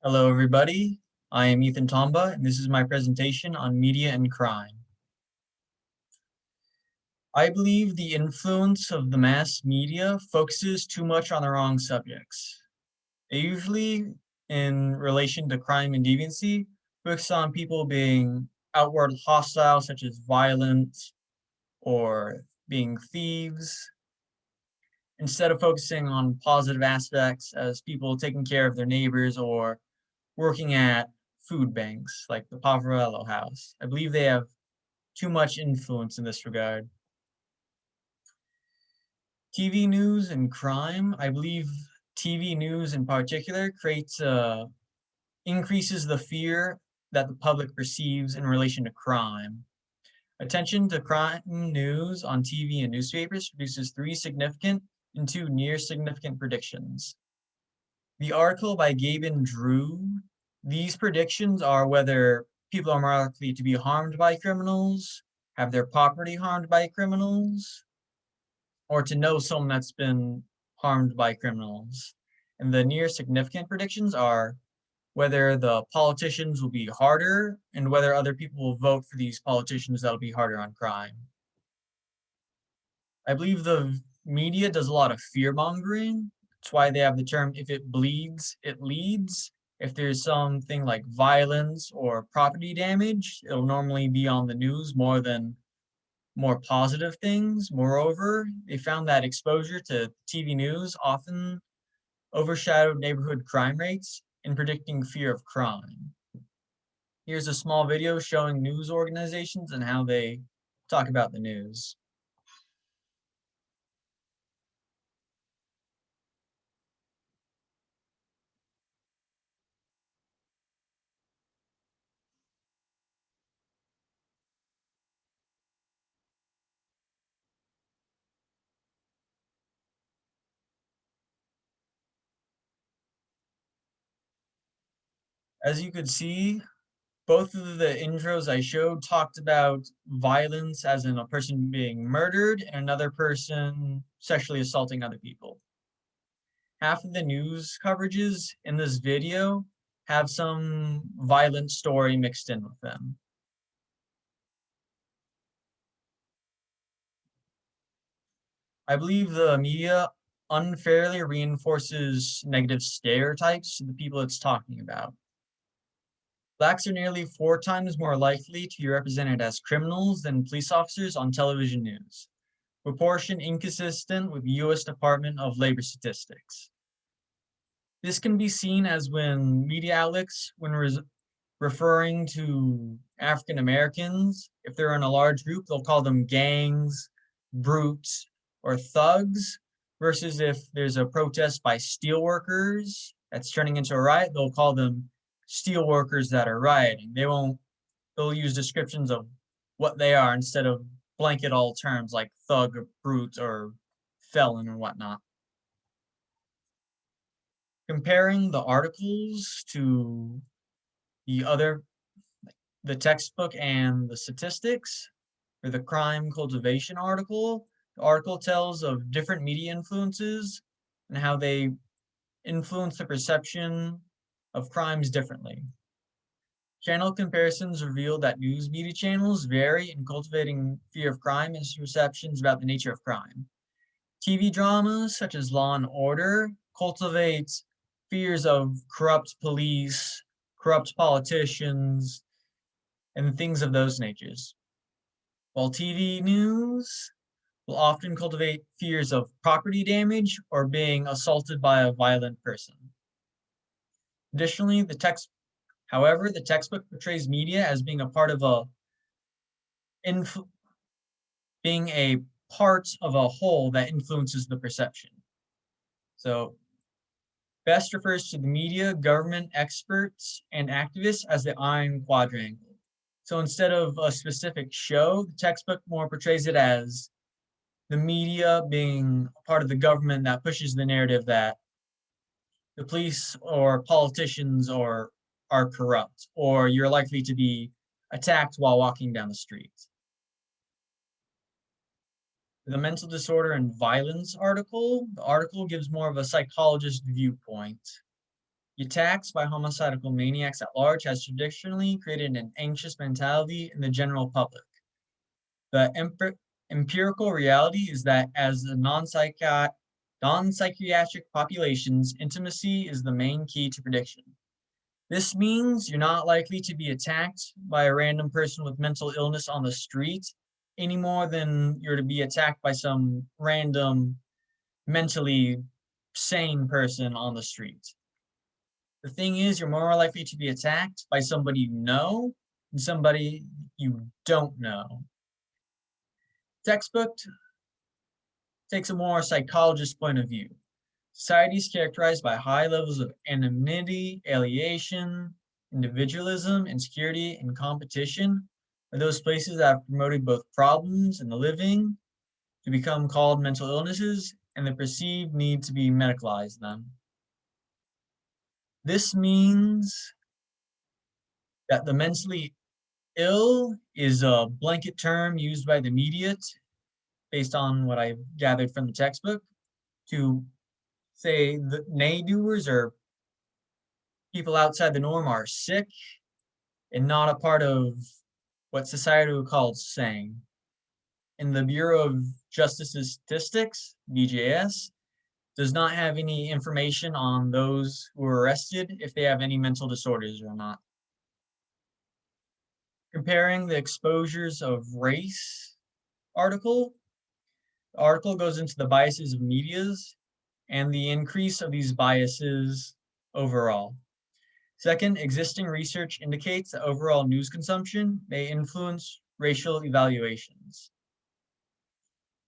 Hello, everybody. I am Ethan Tomba, and this is my presentation on media and crime. I believe the influence of the mass media focuses too much on the wrong subjects. They usually, in relation to crime and deviancy, focus on people being outward hostile, such as violent or being thieves, instead of focusing on positive aspects as people taking care of their neighbors or working at food banks like the Pavarello House. I believe they have too much influence in this regard. TV news and crime, I believe TV news in particular increases the fear that the public perceives in relation to crime. Attention to crime news on TV and newspapers produces three significant and two near significant predictions. The article by Gabin drew these predictions are whether people are more likely to be harmed by criminals, have their property harmed by criminals, or to know someone that's been harmed by criminals. And the near significant predictions are whether the politicians will be harder and whether other people will vote for these politicians that'll be harder on crime. I believe the media does a lot of fear mongering. That's why they have the term if it bleeds, it leads. If there's something like violence or property damage, it'll normally be on the news more than more positive things. Moreover, they found that exposure to TV news often overshadowed neighborhood crime rates in predicting fear of crime. Here's a small video showing news organizations and how they talk about the news. As you could see, both of the intros I showed talked about violence as in a person being murdered and another person sexually assaulting other people. Half of the news coverages in this video have some violent story mixed in with them. I believe the media unfairly reinforces negative stereotypes to the people it's talking about. Blacks are nearly 4 times more likely to be represented as criminals than police officers on television news, proportion inconsistent with US Department of Labor statistics. This can be seen as when media outlets, when referring to African Americans, if they're in a large group, they'll call them gangs, brutes, or thugs, versus if there's a protest by steelworkers that's turning into a riot, they'll call them steelworkers that are rioting. They'll use descriptions of what they are instead of blanket all terms like thug or brute or felon and whatnot. Comparing the articles to the other, the textbook and the statistics for the crime cultivation article, the article tells of different media influences and how they influence the perception of crimes differently. Channel comparisons reveal that news media channels vary in cultivating fear of crime and perceptions about the nature of crime. TV dramas such as Law and Order cultivate fears of corrupt police, corrupt politicians, and things of those natures. While TV news will often cultivate fears of property damage or being assaulted by a violent person. Additionally, however, the textbook portrays media as being a part of being a part of a whole that influences the perception. So Best refers to the media, government, experts, and activists as the iron quadrangle. So instead of a specific show, the textbook more portrays it as the media being part of the government that pushes the narrative that the police or politicians are corrupt, or you're likely to be attacked while walking down the street. The mental disorder and violence article, the article gives more of a psychologist viewpoint. The attacks by homicidal maniacs at large has traditionally created an anxious mentality in the general public. The empirical reality is that as a non-psychiatric populations, intimacy is the main key to prediction. This means you're not likely to be attacked by a random person with mental illness on the street any more than you're to be attacked by some random mentally sane person on the street. The thing is, you're more likely to be attacked by somebody you know than somebody you don't know. Textbook takes a more psychologist point of view. Society is characterized by high levels of anonymity, alienation, individualism, insecurity, and competition are those places that have promoted both problems in the living to become called mental illnesses and the perceived need to be medicalized them. This means that the mentally ill is a blanket term used by the media based on what I've gathered from the textbook to say the nay-doers or people outside the norm are sick and not a part of what society would call sane. And the Bureau of Justice Statistics, BJS, does not have any information on those who are arrested if they have any mental disorders or not. Comparing the exposures of race article, the article goes into the biases of medias and the increase of these biases overall. Second, existing research indicates that overall news consumption may influence racial evaluations.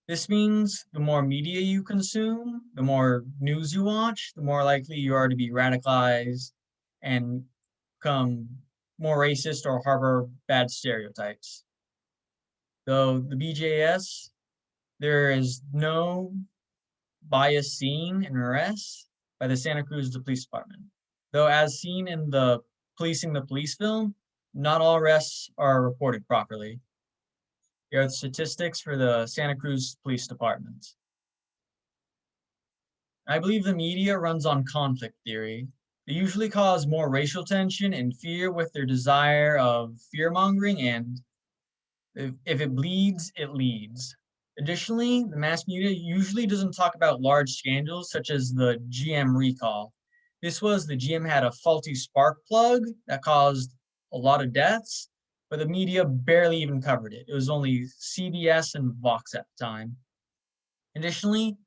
This means the more media you consume, the more news you watch, the more likely you are to be radicalized and become more racist or harbor bad stereotypes. Though the BJS, there is no bias seen in arrests by the Santa Cruz Police Department. Though as seen in the Policing the Police film, not all arrests are reported properly. Here are the statistics for the Santa Cruz Police Department. I believe the media runs on conflict theory. They usually cause more racial tension and fear with their desire of fear-mongering, and if it bleeds, it leads. Additionally, the mass media usually doesn't talk about large scandals such as the GM recall. This was the GM had a faulty spark plug that caused a lot of deaths, but the media barely even covered it. It was only CBS and Vox at the time. Additionally,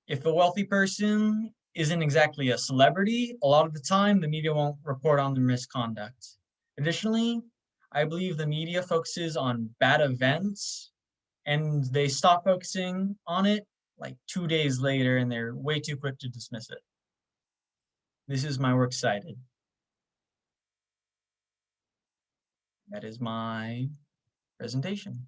if a wealthy person isn't exactly a celebrity, a lot of the time the media won't report on their misconduct. Additionally, I believe the media focuses on bad events and they stop focusing on it like 2 days later and they're way too quick to dismiss it. This is my works cited. That is my presentation.